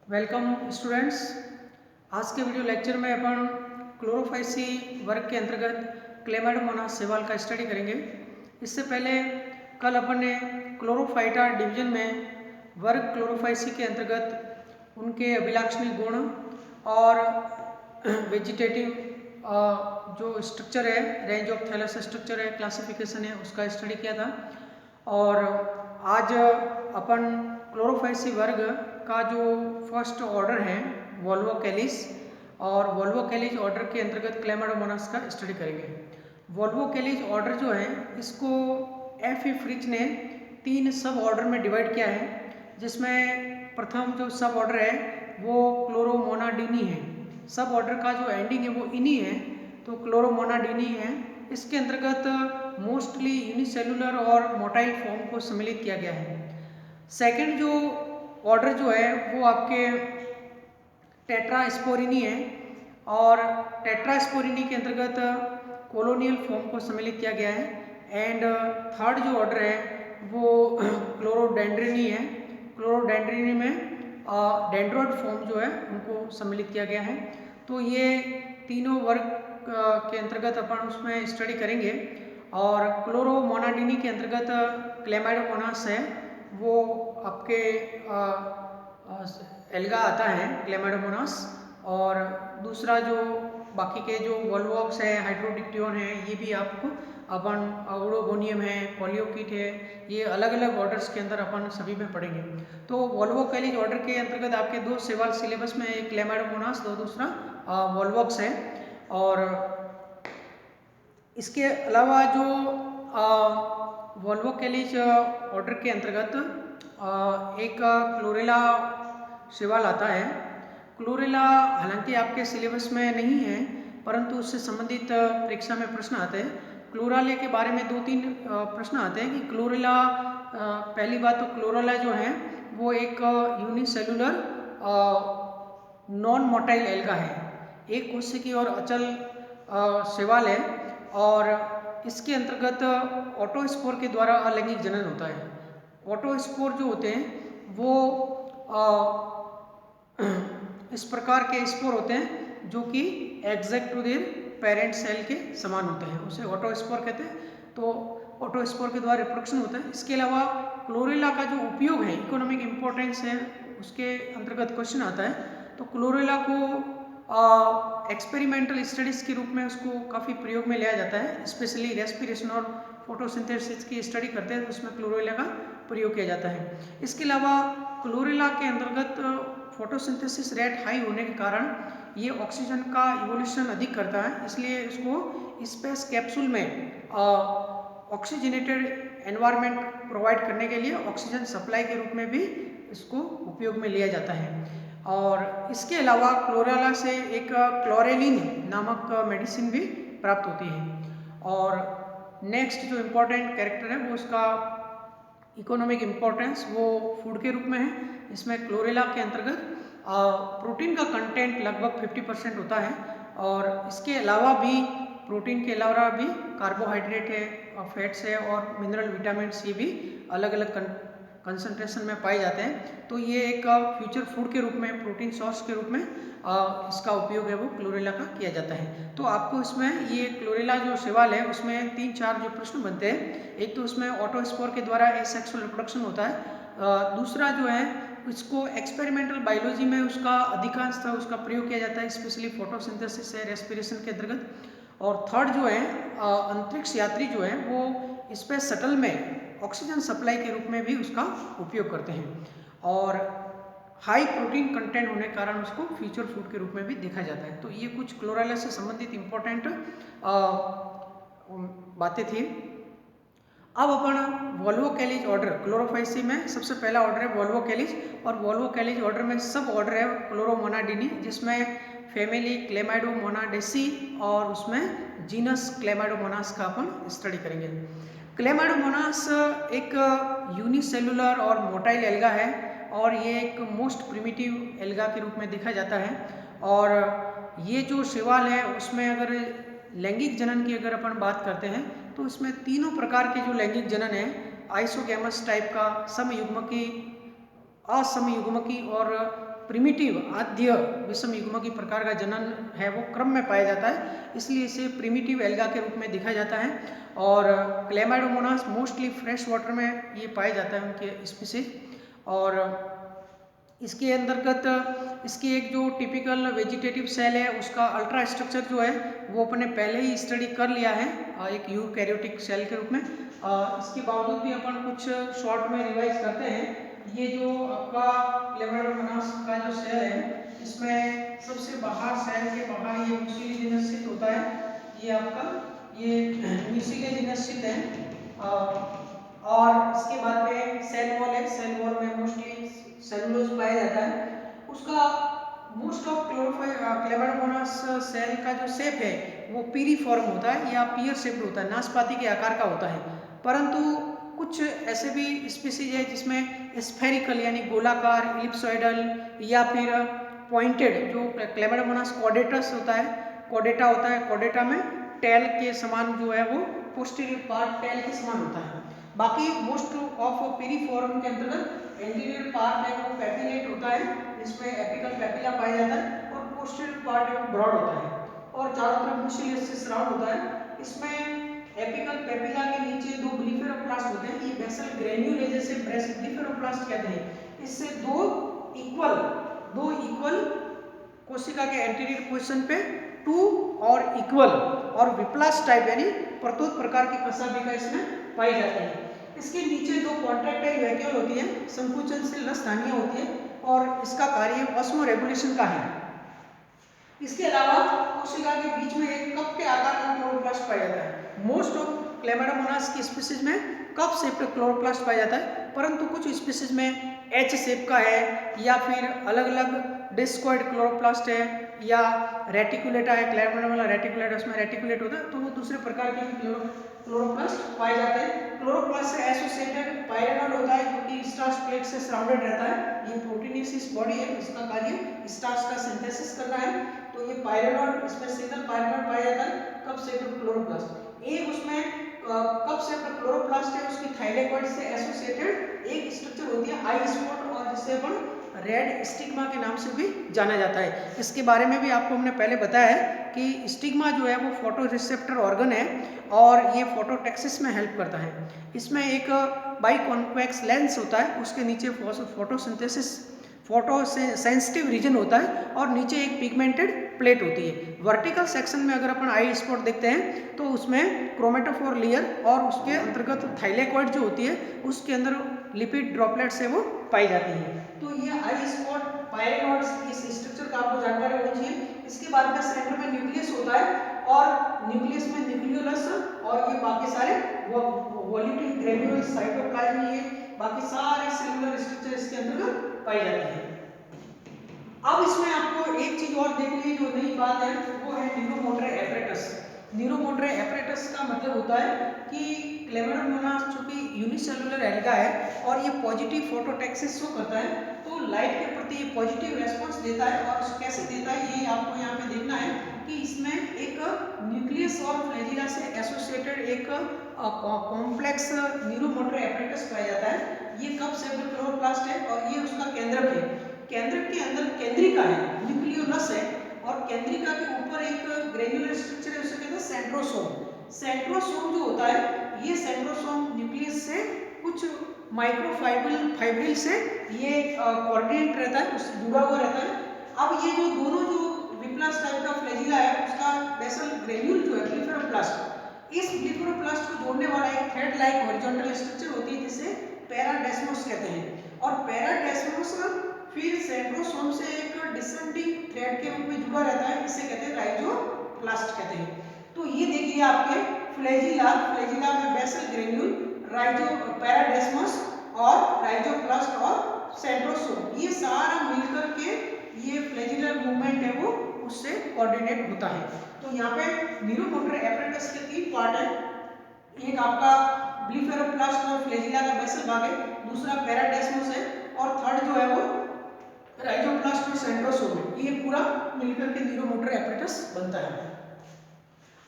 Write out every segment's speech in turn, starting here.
Welcome students. आज के video lecture में अपन क्लोरोफाइसी वर्ग के अंतर्गत क्लेमाइडोमोनास शैवाल का स्टडी करेंगे। इससे पहले कल अपन ने क्लोरोफाइटा डिवीजन में वर्ग क्लोरोफाइसी के अंतर्गत उनके अभिलाक्षणिक गुण और वेजिटेटिव जो स्ट्रक्चर है, रेंज ऑफ थैलस स्ट्रक्चर है, क्लासिफिकेशन है, उसका स्टडी किया था। और आज अपन क्लोरोफाइसी वर्ग का जो फर्स्ट ऑर्डर है वोल्वोकेलिस, और वोल्वोकेलिस ऑर्डर के अंतर्गत क्लेमाइडोमोनास का स्टडी करेंगे। वोल्वोकेलिस ऑर्डर जो है इसको एफ.ई. फ्रिच ने 3 सब ऑर्डर में डिवाइड किया है, जिसमें प्रथम जो सब ऑर्डर है वो क्लोरोमोनाडिनी है। सब ऑर्डर का जो एंडिंग है वो इनी है, तो क्लोरोमोनाडिनी है। इसके अंतर्गत मोस्टली यूनिसेलुलर और मोटाइल फॉर्म को सम्मिलित किया गया है। सेकंड जो ऑर्डर जो है वो आपके टेट्रास्पोरिनी है, और टेट्रास्पोरिनी के अंतर्गत कॉलोनियल फॉर्म को सम्मिलित किया गया है। एंड थर्ड जो ऑर्डर है वो क्लोरोडेंड्रिनी है। क्लोरोडेंड्रिनी में डेंड्रोइड फॉर्म जो है उनको सम्मिलित किया गया है। तो ये तीनों वर्ग के अंतर्गत अपन उसमें स्टडी करेंगे। और क्लोरोमोनाडिनी के अंतर्गत क्लेमाइडोमोनास है, वो आपके एल्गा आता है क्लेमाइडोमोनास। और दूसरा जो बाकी के जो वोल्वॉक्स है, हाइड्रोडिक्टियोन है, ये भी आपको अपन ओडोगोनियम है, पॉलियोकिट है, ये अलग अलग ऑर्डर्स के अंदर अपन सभी में पढ़ेंगे। तो वोल्वोकेलिस ऑर्डर के अंतर्गत आपके 2 सवाल सिलेबस में, एक क्लेमाइडोमोनास, दूसरा वोल्वॉक्स है। और इसके अलावा जो वोल्वोकेलिस ऑर्डर के अंतर्गत एक क्लोरेला शैवाल आता है। क्लोरेला हालांकि आपके सिलेबस में नहीं है, परंतु उससे संबंधित परीक्षा में प्रश्न आते हैं। क्लोरेला के बारे में 2-3 प्रश्न आते हैं कि क्लोरेला, पहली बात तो क्लोरेला जो है वो एक यूनिसेलुलर नॉन मोटाइल एल्गा है, एक कोशिकीय और अचल शैवाल है। और इसके अंतर्गत ऑटोस्पोर के द्वारा अलैंगिक जनन होता है। ऑटोस्पोर जो होते हैं वो इस प्रकार के स्पोर होते हैं जो कि exact to their parent cell के समान होते हैं, उसे ऑटोस्पोर कहते हैं। तो ऑटोस्पोर के द्वारा रिप्रोडक्शन होता है। इसके अलावा क्लोरेला का जो उपयोग है, इकोनॉमिक इम्पोर्टेंस है, उसके अंतर्गत क्वेश्चन आता है। तो क्लोरेला को एक्सपेरिमेंटल स्टडीज़ के रूप में उसको काफ़ी प्रयोग में लिया जाता है, स्पेशली रेस्पिरेशन और फोटोसिंथेसिस की स्टडी करते हैं तो उसमें क्लोरेला का प्रयोग किया जाता है। इसके अलावा क्लोरेला के अंतर्गत फोटोसिंथेसिस रेट हाई होने के कारण ये ऑक्सीजन का इवोल्यूशन अधिक करता है, इसलिए इसको स्पेस कैप्सूल में ऑक्सीजनेटेड एनवायरनमेंट प्रोवाइड करने के लिए ऑक्सीजन सप्लाई के रूप में भी इसको उपयोग में लिया जाता है। और इसके अलावा क्लोरेला से एक क्लोरेलिन नामक मेडिसिन भी प्राप्त होती है। और नेक्स्ट जो इम्पोर्टेंट कैरेक्टर है वो उसका इकोनॉमिक इम्पोर्टेंस, वो फूड के रूप में है। इसमें क्लोरेला के अंतर्गत प्रोटीन का कंटेंट लगभग 50% होता है। और इसके अलावा भी, प्रोटीन के अलावा भी कार्बोहाइड्रेट है, फैट्स है और मिनरल विटामिन्स, ये भी अलग अलग कंसंट्रेशन में पाए जाते हैं। तो ये एक फ्यूचर फूड के रूप में, प्रोटीन सोर्स के रूप में इसका उपयोग है वो क्लोरेला का किया जाता है। तो आपको इसमें ये क्लोरेला जो शैवाल है उसमें 3-4 जो प्रश्न बनते हैं। एक तो उसमें ऑटोस्पोर के द्वारा एसेक्सुअल रिप्रोडक्शन होता है। दूसरा जो है इसको एक्सपेरिमेंटल बायोलॉजी में उसका अधिकांशतः उसका प्रयोग किया जाता है, स्पेशली फोटोसिंथेसिस है, रेस्पिरेशन के अंतर्गत। और थर्ड जो है अंतरिक्ष यात्री जो है वो स्पेस शटल में ऑक्सीजन सप्लाई के रूप में भी उसका उपयोग करते हैं। और हाई प्रोटीन कंटेंट होने के कारण उसको फ्यूचर फूड के रूप में भी देखा जाता है। तो ये कुछ क्लोरेला से संबंधित इम्पोर्टेंट बातें थी। अब अपन वोल्वोकेलिस ऑर्डर, क्लोरोफाइसी में सबसे पहला ऑर्डर है वोल्वोकेलिस, और वोल्वोकेलिस ऑर्डर में सब ऑर्डर है क्लोरोमोनाडिनी, जिसमें फैमिली क्लेमाइडोमोनाडेसी और उसमें जीनस क्लेमाइडोमोनास का अपन स्टडी करेंगे। क्लेमाइडोमोनास एक यूनिसेलुलर और मोटाइल एल्गा है, और ये एक मोस्ट प्रिमिटिव एल्गा के रूप में देखा जाता है। और ये जो शैवाल है उसमें अगर लैंगिक जनन की अगर अपन बात करते हैं तो इसमें तीनों प्रकार के जो लैंगिक जनन है, आइसोगैमस टाइप का, समयुग्मकी, असमयुग्मकी और प्रिमिटिव आद्य विषम युग्म की प्रकार का जनन है वो क्रम में पाया जाता है, इसलिए इसे प्रिमिटिव एल्गा के रूप में दिखा जाता है। और क्लेमाइडोमोनास मोस्टली फ्रेश वाटर में ये पाया जाता है उनके स्पीसीज। और इसके अंतर्गत इसकी एक जो टिपिकल वेजिटेटिव सेल है उसका अल्ट्रा स्ट्रक्चर जो है वो अपने पहले ही स्टडी कर लिया है एक यूकैरियोटिक सेल के रूप में। इसके बावजूद भी अपन कुछ शॉर्ट में रिवाइज करते हैं। ये जो आपका क्लेमाइडोमोनास का जो सेल है इसमें सबसे बाहर सेल के बाहर ये म्यूसिलेजिनस स्थित होता है। ये आपका ये म्यूसिलेजिनस स्थित है। और इसके बाद में सेल वॉल है, सेल वॉल में मोस्टली सेलुलोज पाया जाता है। उसका मोस्ट ऑफ क्लेमाइडोमोनास सेल का जो शेप है वो पीरीफॉर्म होता है या पियर शेप्ड होता है, नाशपाती के आकार का होता है। परंतु कुछ ऐसे भी स्पीसीज है जिसमें स्फेरिकल यानी गोलाकार, इलिप्सॉइडल या फिर पॉइंटेड, जो क्लेमाइडोमोनास कॉर्डेटस होता है, कॉर्डेटा होता है, कॉर्डेटा में टेल के समान जो है वो पोस्टीरियर पार्ट टेल के समान होता है। बाकी मोस्ट ऑफ पीरीफॉर्म के अंतर्गत एंटीरियर पार्ट है वो पेपिलेट होता है, इसमें एपिकल पेपिला पाया जाता है, और पोस्टीरियर पार्ट है वो ब्रॉड होता है और चारों तरफ म्यूसिलेज से सराउंड होता है। इसमें एपिकल पेपिला के नीचे दो ब्लिफेरोप्लास्ट होते हैं, ये बेसल ग्रेन्यूल जैसे ब्लिफेरोप्लास्ट कहते हैं। इससे दो इक्वल कोशिका के एंटीरियर पोजीशन पे टू और इक्वल और विप्लास्ट टाइप यानी प्रतोद प्रकार की कशाभिका इसमें पाई जाती है। इसके नीचे दो कॉन्ट्रैक्टाइल वैक्यूल होती है, संकुचनशील नसधानियां होती है और इसका कार्य ऑस्मो रेगुलेशन का है। इसके अलावा कोशिका के बीच में एक कप के आकार का क्लोरोप्लास्ट पाया जाता है। मोस्ट ऑफ क्लेमाइडोमोनास की स्पीसीज में कप शेप क्लोरोप्लास्ट पाया जाता है, परंतु कुछ स्पीसीज में एच शेप का है या फिर अलग अलग डिस्कॉइड क्लोरोप्लास्ट है या रेटिकुलेटा है, क्लेमाइडोमोना रेटिकुलेटा, उसमें रेटिकुलेट होता है, तो वो दूसरे प्रकार के क्लोरोप्लास्ट पाए जाते हैं। क्लोरोप्लास्ट से एसोसिएटेड पायरेनॉइड होता है जो कि स्टार्च प्लेट से सराउंडेड रहता है। ये प्रोटीनेसिस बॉडी है, इसका कार्य स्टार्च का सिंथेसिस करना है, तो ये पायरेनॉइड, इसमें सिंगल पायरेनॉइड पाया जाता है कप शेप्ड क्लोरोप्लास्ट। एक उसमें कप शेप्ड क्लोरोप्लास्ट है, उसकी थाइलेकॉइड से एसोसिएटेड एक स्ट्रक्चर होती है आई स्पॉट, और जिसे अपन रेड स्टिग्मा के नाम से भी जाना जाता है। इसके बारे में भी आपको हमने पहले बताया है कि स्टिग्मा जो है वो फोटो रिसेप्टर ऑर्गन है और ये फोटोटैक्सिस में हेल्प करता है। इसमें एक बाइकॉन्वेक्स लेंस होता है, उसके नीचे फोटोसिंथेसिस फोटो सेंसिटिव रीजन होता है और नीचे एक पिगमेंटेड प्लेट होती है। वर्टिकल सेक्शन में अगर अपन आई स्पॉट देखते हैं तो उसमें क्रोमेटोफोर लेयर और उसके अंतर्गत थाइलेकॉइड जो होती है उसके अंदर लिपिड ड्रॉपलेट्स है वो पाई जाती है। तो ये आई स्पॉट पायरेनॉइड्स, इस स्ट्रक्चर का आपको जानकारी होनी चाहिए। इसके बाद में सेंटर में न्यूक्लियस होता है और न्यूक्लियस में न्यूक्लियोलस और ये बाकी सारे वॉल्यूटिन ग्रेन्यूल साइटोप्लाज्म, ये बाकी सारे सेलुलर स्ट्रक्चर इसके अंदर पाई जाती है। अब इसमें आपको एक चीज और देखनी है जो नई बात है, वो है न्यूरोमोटर एपरेटस। न्यूरोमोटर एपरेटस का मतलब होता है कि क्लेमाइडोमोनास चूंकि यूनिसेलुलर एल्गा है और ये पॉजिटिव फोटोटैक्सिस शो करता है, तो लाइट के प्रति ये पॉजिटिव रेस्पॉन्स देता है। और कैसे देता है ये आपको यहाँ पे देखना है कि इसमें एक न्यूक्लियस और फ्लैजिला से एसोसिएटेड एक कॉम्प्लेक्स न्यूरोमोटर एपरेटस पाया जाता है। ये कप शेप्ड क्लोरोप्लास्ट है और ये उसका केंद्रक है। केंद्रक के अंदर केंद्रिका है, न्यूक्लियोलस है, और केंद्रिका के ऊपर एक ग्रेन्युलर स्ट्रक्चर है, उसे कहते हैं सेंट्रोसोम। सेंट्रोसोम जो होता है, ये सेंट्रोसोम न्यूक्लियस से कुछ फाइब्रिल से ये कोऑर्डिनेट रहता है, उससे जुड़ा हुआ रहता है। अब ये जो दोनों जो विप्लास्ट टाइप का फ्लैजिला है उसका बेसल ग्रेन्यूल जो है ब्लिफेरोप्लास्ट, इस ब्लिफेरोप्लास्ट को जोड़ने वाला एक थ्रेड लाइक हॉरिजॉन्टल स्ट्रक्चर होती है जिसे पैराडेस्मोस कहते हैं। और पैराडेस्मोस फिर सेंट्रोसोम से एक डिसेंडिंग थ्रेड के रूप में जुड़ा रहता है, इसे कहते हैं राइजोप्लास्ट कहते हैं। तो ये देखिए आपके फ्लैजिला में बेसल ग्रेन्यूल, पैराडेस्मोस और राइजोप्लास्ट और सेंट्रोसोम, ये सारा मिलकर के ये फ्लैजिलर मूवमेंट है वो उससे कोऑर्डिनेट होता है। तो यहाँ पे न्यूरोमोटर एपरेटस के 3 पार्ट है, एक आपका ब्लिफेरोप्लास्ट और फ्लैजिला का बेसल भाग है, दूसरा पैराडेस्मोस है और थर्ड जो है वो राइजोप्लास्ट और सेंट्रोसोम है। ये पूरा मिलकर के न्यूरोमोटर एपरेटस बनता है।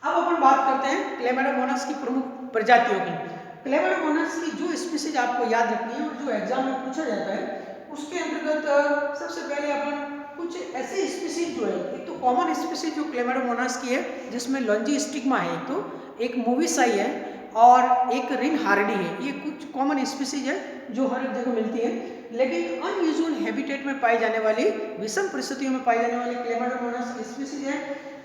अब अपन बात करते हैं क्लेमाइडोमोनास की प्रमुख प्रजातियों की। क्लेमाइडोमोनास की जो स्पीसीज आपको याद रखनी है और जो एग्जाम में पूछा जाता है उसके अंतर्गत सबसे पहले अपन कुछ ऐसे स्पीसीज जो है, एक तो कॉमन स्पीसीज जो क्लेमाइडोमोनास की है जिसमें लॉन्जी स्टिग्मा है, एक मूविस आई है और एक रिन हार्डी है। ये कुछ कॉमन स्पीसीज है जो हर एक जगह मिलती है, लेकिन अनयूजुअल हैबिटेट में पाई जाने वाली, विषम परिस्थितियों में पाई जाने वाली क्लेमाइडोमोनास स्पीसीज है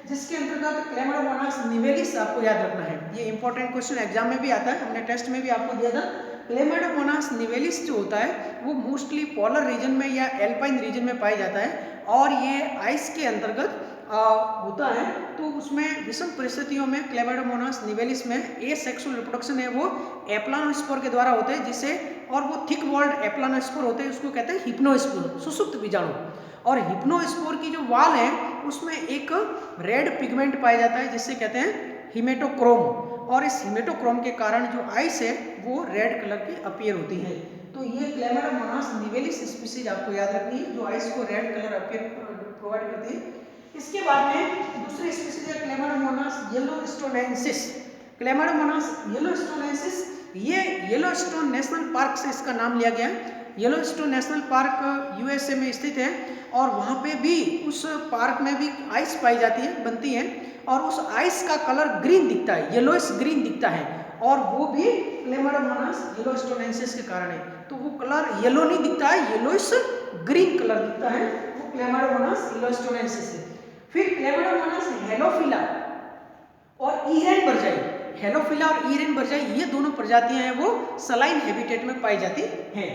जिसके अंतर्गत क्लेमाइडोमोनास निवेलिस आपको याद रखना है। ये इंपॉर्टेंट क्वेश्चन एग्जाम में भी आता है, हमने टेस्ट में भी आपको दिया था। क्लेमाइडोमोनास निवेलिस जो होता है वो मोस्टली पोलर रीजन में या एल्पाइन रीजन में पाया जाता है और ये आइस के अंतर्गत होता है। तो उसमें विषम परिस्थितियों में क्लेमाइडोमोनास निवेलिस में एसेक्सुअल रिप्रोडक्शन है वो एप्लानोस्पोर के द्वारा होता है, जिसे और वो थिक वॉल्ड एप्लानोस्पोर होते हैं, उसको कहते हैं हिप्नोस्पोर, सुसुप्त बीजाणु। और हिप्नोस्पोर की जो वाल है उसमें एक रेड पिगमेंट पाया जाता है जिससे कहते हैं हिमेटोक्रोम, और इस हिमेटोक्रोम के कारण जो आइस है वो रेड कलर की अपीयर होती है। तो ये क्लेमाइडोमोनास निवेलिस स्पीसीज आपको याद रखनी है जो आइस को रेड कलर अपीयर प्रोवाइड करती है। इसके बाद में दूसरी स्पीसीज है क्लेमाइडोमोनास येलोस्टोनेंसिस। क्लेमाइडोमोनास येलोस्टोनेंसिस, ये येलोस्टोन नेशनल पार्क से इसका नाम लिया गया है। येलोस्टोन नेशनल पार्क यूएसए में स्थित है और वहाँ पे भी उस पार्क में भी आइस पाई जाती है, बनती है, और उस आइस का कलर ग्रीन दिखता है, येलोइश ग्रीन दिखता है, और वो भी क्लेमाइडोमोनास येलोस्टोनेंसिस के कारण है। तो वो कलर येलो नहीं दिखता है, येलोइश ग्रीन कलर दिखता है, वो क्लेमाइडोमोनास येलोस्टोनेंसिस है। फिर क्लेमाइडोमोनास हेलोफिला और ईरेन बरजाई, हेलोफिला और ईरेन बरजाई ये दोनों प्रजातियां हैं वो सलाइन हैबिटेट में पाई जाती हैं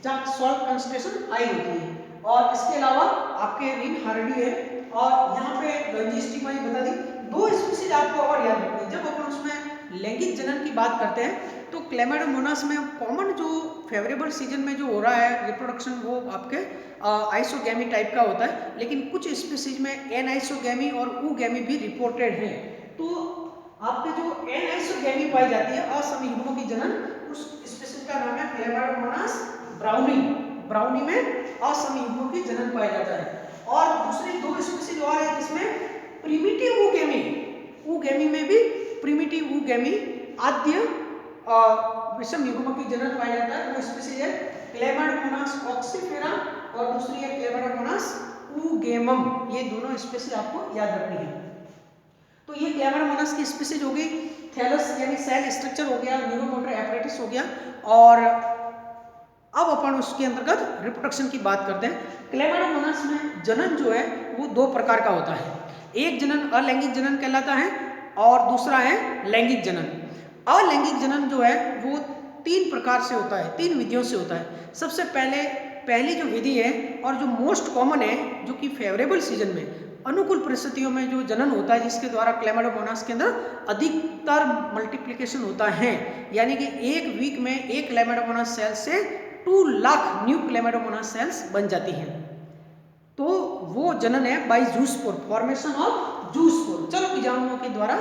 जहाँ सॉल्ट कंसंट्रेशन हाई होती है। और इसके अलावा आपके रिन हार्डी है और यहाँ पे लॉन्जी स्टिग्मा बता दी। दो स्पीसीज आपको और याद रखनी है जब अपन उसमें लैंगिक जनन की बात करते हैं तो क्लेमाइडोमोनास में कॉमन जो फेवरेबल सीजन में जो हो रहा है रिप्रोडक्शन वो आपके आइसोगैमी टाइप का होता है, लेकिन कुछ स्पीसीज में एनाइसोगैमी और ऊगैमी भी रिपोर्टेड है। तो आपके जो एनाइसोगैमी पाई जाती है असम युग्मों की जनन, उस स्पीसीज का नाम है क्लेमाइडोमोनास ब्राउनी। ब्राउनी में असम युग्मों की जनन पाया जाता है। और दूसरी दो स्पीसीज और है जिसमें प्रिमिटिव ऊगैमी, ऊगैमी में भी प्रिमिटिव ऊगैमी आद्य विषम युग्मों की जनन पाया जाता है। वो स्पीसीज है क्लेमाइडोमोनास कॉक्सीफेरा और दूसरी है क्लेमाइडोमोनास ऊगेमम। ये दोनों स्पीसीज आपको याद रखनी है। तो ये क्लेमाइडोमोनास की स्पीसीज हो गई। थैलस यानी सेल स्ट्रक्चर हो गया, न्यूरोमोटर एपरेटिस हो गया, और अब अपन उसके अंतर्गत रिप्रोडक्शन की बात करते हैं। क्लेमाइडोमोनास में जनन जो है वो दो प्रकार का होता है। एक जनन अलैंगिक जनन कहलाता है और दूसरा है लैंगिक जनन। अलैंगिक जनन जो है वो तीन प्रकार से होता है, तीन विधियों से होता है। सबसे पहली जो विधि है और जो मोस्ट कॉमन है, जो कि फेवरेबल सीजन में अनुकूल परिस्थितियों में जो जनन होता है, जिसके द्वारा क्लेमाइडोमोनास के अंदर अधिकतर मल्टीप्लिकेशन होता है, यानी कि एक वीक में एक क्लेमाइडोमोनास सेल से 2 लाख न्यू क्लेमाइडोमोनास सेल्स बन जाती हैं। तो वो जनन है by zoospore, formation of zoospore, चलो बीजाणुओं के द्वारा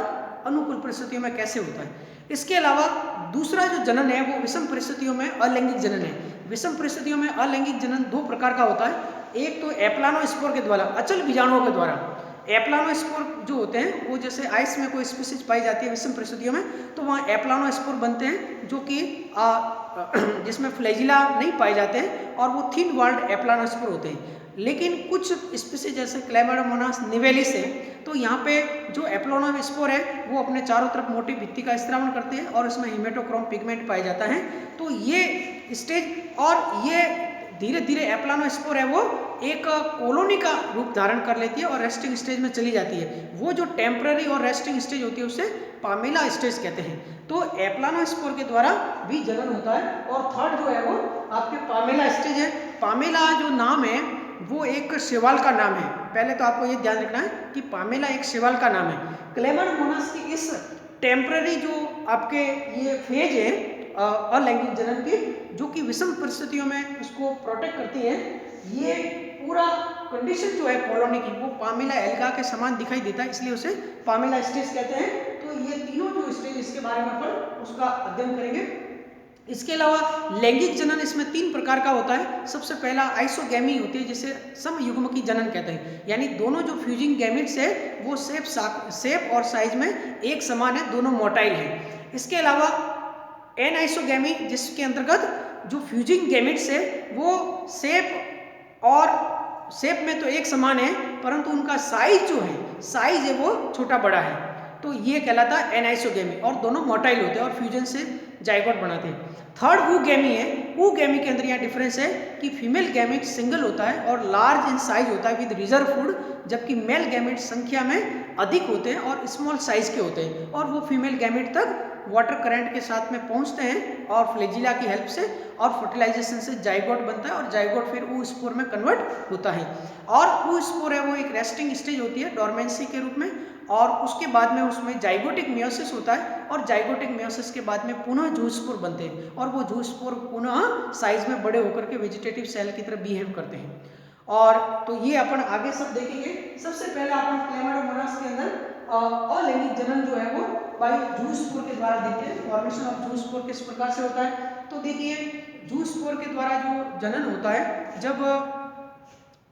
अनुकूल परिस्थितियों में कैसे होता है। इसके अलावा दूसरा जो जनन है वो विषम परिस्थितियों में अलैंगिक जनन है। विषम परिस्थितियों में अलैंगिक जनन दो प्रकार का होता है। एक तो एप्लानोस्पोर के द्वारा, अचल बीजाणुओं के द्वारा। एप्लानोस्पोर जो होते हैं वो जैसे आइस में कोई स्पीसीज पाई जाती है विषम परिस्थितियों में, तो वहाँ एप्लानोस्पोर बनते हैं जो कि जिसमें फ्लैजिला नहीं पाए जाते हैं और वो थिन वॉल्ड एप्लानोस्पोर होते हैं। लेकिन कुछ स्पीसीज जैसे क्लेमाइडोमोनास निवेलिस है, तो यहाँ पे जो एप्लानोस्पोर है वो अपने चारों तरफ मोटी भित्ति का स्त्रावण करते हैं और इसमें हिमेटोक्रोम पिगमेंट पाया जाता है। तो ये स्टेज और ये धीरे धीरे एप्लानोस्पोर है वो एक कॉलोनी का रूप धारण कर लेती है और रेस्टिंग स्टेज में चली जाती है। वो जो टेम्पररी और रेस्टिंग स्टेज होती है उसे पामेला स्टेज कहते हैं। तो एप्लानोस्पोर के द्वारा भी जनन होता है। और थर्ड जो है वो आपके पामेला स्टेज है। पामेला जो नाम है वो एक शैवाल का नाम है। पहले तो आपको ये ध्यान रखना है कि पामेला एक शैवाल का नाम है। क्लेमाइडोमोनास की इस टेम्पररी जो आपके ये फेज है अलैंगिक जनन की, जो कि विषम परिस्थितियों में उसको प्रोटेक्ट करती है, ये पूरा कंडीशन जो है कॉलोनी की वो पामेला एल्गा के समान दिखाई देता है, इसलिए उसे पामेला स्टेज कहते हैं। तो ये तीनों जो स्टेज इसके बारे में अपन उसका अध्ययन करेंगे। इसके अलावा लैंगिक जनन इसमें तीन प्रकार का होता है। सबसे पहला आइसोगैमी होती है जिसे समयुग्म की जनन कहते हैं, यानी दोनों जो फ्यूजिंग गैमेट्स है वो शेप और साइज में एक समान है, दोनों मोटाइल हैं। इसके अलावा एनाइसोगैमी जिसके अंतर्गत जो फ्यूजिंग गैमेट्स है वो शेप में तो एक समान है, परंतु उनका साइज जो है, साइज है वो छोटा बड़ा है, तो ये कहलाता है एनाइसोगेमी, और दोनों मोटाइल होते हैं और फ्यूजन से जाइगोट बनाते हैं। थर्ड ऊगैमी है। ऊगैमी के अंदर यहाँ डिफरेंस है कि फीमेल गैमेट सिंगल होता है और लार्ज इन साइज होता है विद रिजर्व फूड, जबकि मेल गैमेट संख्या में अधिक होते हैं और स्मॉल साइज के होते हैं, और वो फीमेल गैमेट तक वाटर करंट के साथ में पहुंचते हैं और फ्लैजिला की हेल्प से, और फर्टिलाइजेशन से जाइगोट बनता है और जाइगोट फिर oospore में कन्वर्ट होता है। और oospore है वो एक रेस्टिंग स्टेज होती है डोरमेंसी के रूप में, और उसके बाद में उसमें जाइगोटिक मियोसिस होता है, और जाइगोटिक मियोसिस के बाद में पुनः जूस्पोर बनते हैं, और वो जूस्पोर पुनः साइज में बड़े होकर के वेजिटेटिव सेल की तरह बिहेव करते हैं। और तो ये अपन आगे सब देखेंगे। सबसे पहले अपन क्लैमाइडोमोनास के अंदर अलैंगिक जनन जो है वो बाय जूस्पोर के द्वारा देखते हैं। फॉर्मेशन ऑफ जूस्पोर किस प्रकार से होता है, तो देखिए जूस्पोर के द्वारा जो जनन होता है, जब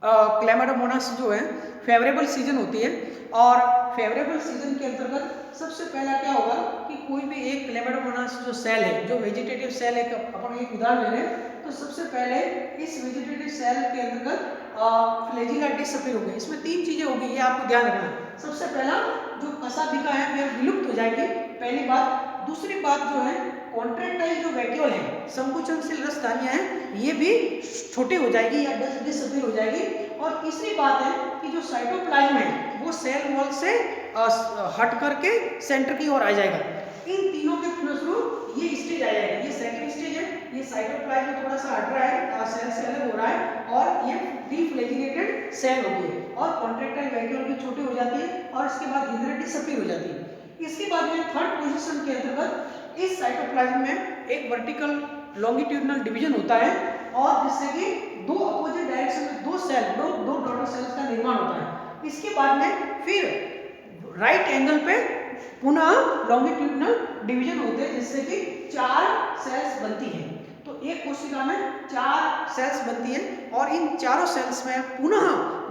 क्लैमाइडोमोनास जो है फेवरेबल सीजन होती है, और फेवरेबल सीजन के अंतर्गत सबसे पहला क्या होगा कि कोई भी एक क्लैमाइडोमोनास जो सेल है, जो वेजिटेटिव सेल है, अपन एक उदाहरण ले रहे हैं, तो सबसे पहले इस वेजिटेटिव सेल के अंतर्गत फ्लैजिला डिसअपीयर होगी। इसमें तीन चीजें होगी, ये आपको ध्यान रखना है। सबसे पहला जो कशाभिका है वह विलुप्त हो जाएगी, पहली बात। दूसरी बात जो है कॉन्ट्रैक्टाइल जो वैक्यूल है, संकुचनशील रसधानियां हैं, ये भी छोटी हो जाएगी या डिसअपीयर हो जाएगी। और तीसरी बात है कि जो साइटोप्लाज्म है वो सेल वॉल से हट करके सेंटर की ओर आ जाएगा। इन तीनों के फलस्वरूप ये स्टेज आ जाएगा। ये सेकंड स्टेज है, ये साइटोप्लाज्म थोड़ा सा हट रहा है, सेल से अलग हो रहा है, और ये डीफ्लैजिलेटेड सेल होगी है, और कॉन्ट्रैक्टाइल वैक्यूल भी छोटी हो जाती है, और इसके बाद धीरे डिसअपीयर हो जाती है। इसके बाद में थर्ड पोजीशन के अंतर्गत इस साइटोप्लाज्म में एक वर्टिकल लॉन्गिट्यूडनल डिवीजन होता है, और जिससे कि दो अपोजिट डायरेक्शन में दो डॉटर सेल्स का निर्माण होता है। इसके बाद में फिर राइट एंगल पे पुनः लॉन्गिट्यूडनल डिवीजन होते हैं, जिससे कि 4 सेल्स बनती हैं। तो एक कोशिका में 4 सेल्स बनती है, और इन चारों सेल्स में पुनः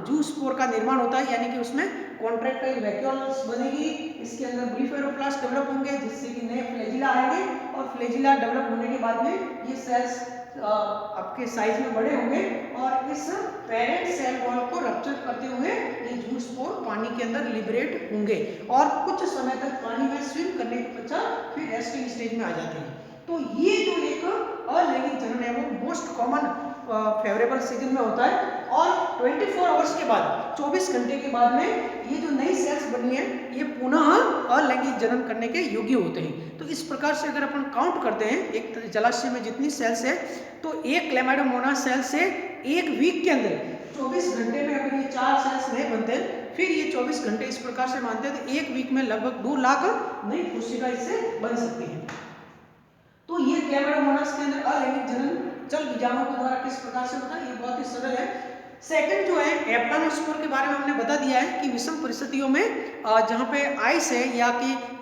जूस्पोर का निर्माण होता है, यानी कि उसमें कॉन्ट्रैक्टाइल वैक्यूल्स बनेगी, इसके अंदर ब्लीफेरोप्लास्ट डेवलप होंगे, जिससे कि नए फ्लैजिला आएंगे, और फ्लैजिला डेवलप होने के बाद में ये सेल्स आपके साइज में बड़े होंगे, और इस पेरेंट सेल वॉल को रप्चर करते हुए ये जूस्पोर पानी के अंदर लिबरेट होंगे, और कुछ समय तक पानी में स्विम करने के पश्चात फिर रेस्टिंग स्टेज में आ जाते हैं। तो ये जो एक अलैंगिक जनन है वो मोस्ट कॉमन फेवरेबल सीजन में होता है, और 24 आवर्स के बाद, 24 घंटे के बाद में ये जो नई सेल्स बनी है ये पुनः अलैंगिक जनन करने के योग्य होते हैं। तो इस प्रकार से अगर अपन काउंट करते हैं एक जलाशय में जितनी सेल्स है, तो एक क्लैमाइडोमोनास सेल से एक वीक के अंदर 24 घंटे में अगर ये 4 सेल्स नहीं बनते, फिर ये 24 घंटे इस प्रकार से मानते हैं, तो एक वीक में लगभग 2 लाख नई कोशिका इससे बन सकती है। तो ये क्लैमाइडोमोनास के अंदर अलैंगिक जनन जल बीजाणुओं के द्वारा किस प्रकार से होता है, ये बहुत ही सरल है। सेकंड जो है एप्लानोस्पोर के बारे में हमने बता दिया है कि विषम परिस्थितियों में जहाँ पे आइस है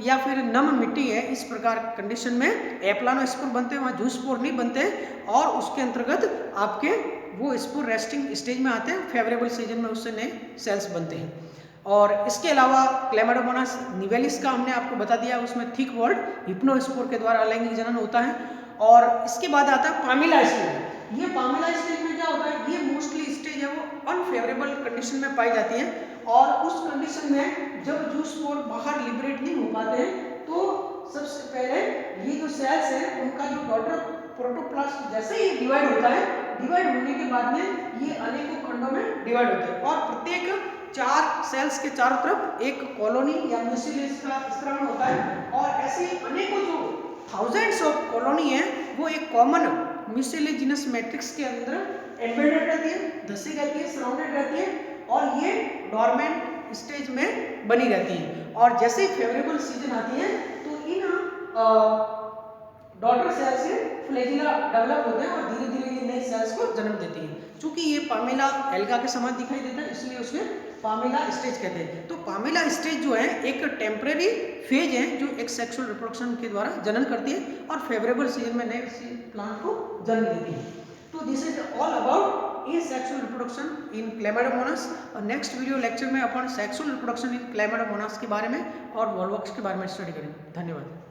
या फिर नम मिट्टी है, इस प्रकार कंडीशन में एप्लानोस्पोर बनते हैं, वहाँ जूस्पोर नहीं बनते, और उसके अंतर्गत आपके वो स्पोर रेस्टिंग स्टेज में आते हैं, फेवरेबल सीजन में उससे नए सेल्स बनते हैं। और इसके अलावा क्लैमाइडोमोनास निवेलिस का हमने आपको बता दिया, उसमें थिक वॉल्ड हिप्नोस्पोर के द्वारा अलैंगिक जनन होता है। और इसके बाद आता है पामिला स्टेज। ये पामिला स्टेज में क्या होता है, ये मोस्टली स्टेज है वो अनफेवरेबल कंडीशन में पाई जाती है, और उस कंडीशन में जब जूस्पोर बाहर लिबरेट नहीं हो पाते हैं, तो सबसे पहले ये जो सेल्स हैं उनका जो डॉटर प्रोटोप्लास्ट जैसे ही डिवाइड होता है, डिवाइड होने के बाद में ये अनेकों खंडों में डिवाइड होते हैं, और प्रत्येक 4 सेल्स के चारों तरफ एक कॉलोनी या म्यूसिलेज का स्त्राव होता है, और ऐसे अनेकों जो थाउजेंड्स ऑफ कॉलोनी है वो एक कॉमन म्यूसिलेजिनस मैट्रिक्स के अंदर एम्बेडेड रहती है, धसी रहती है, सराउंडेड रहती है, और ये डोरमेंट स्टेज में बनी रहती है। और जैसे ही फेवरेबल सीजन आती है तो इन डॉटर सेल से फ्लैजिला डेवलप होते हैं, और धीरे धीरे ये नए सेल्स को जन्म देती है। चूंकि ये पामेला एल्गा के समान दिखाई देता है, इसलिए उसमें पामेला स्टेज कहते हैं। तो पामेला स्टेज जो है एक टेम्परेरी फेज है जो एक सेक्सुअल रिप्रोडक्शन के द्वारा जनन करती है, और फेवरेबल सीजन में नए प्लांट को जन्म देती है। तो this is all about sexual reproduction in Chlamydomonas. और नेक्स्ट वीडियो लेक्चर में अपन सेक्सुअल रिप्रोडक्शन इन क्लैमाइडोमोनास के बारे में और वॉल्वॉक्स के बारे में स्टडी करेंगे। धन्यवाद।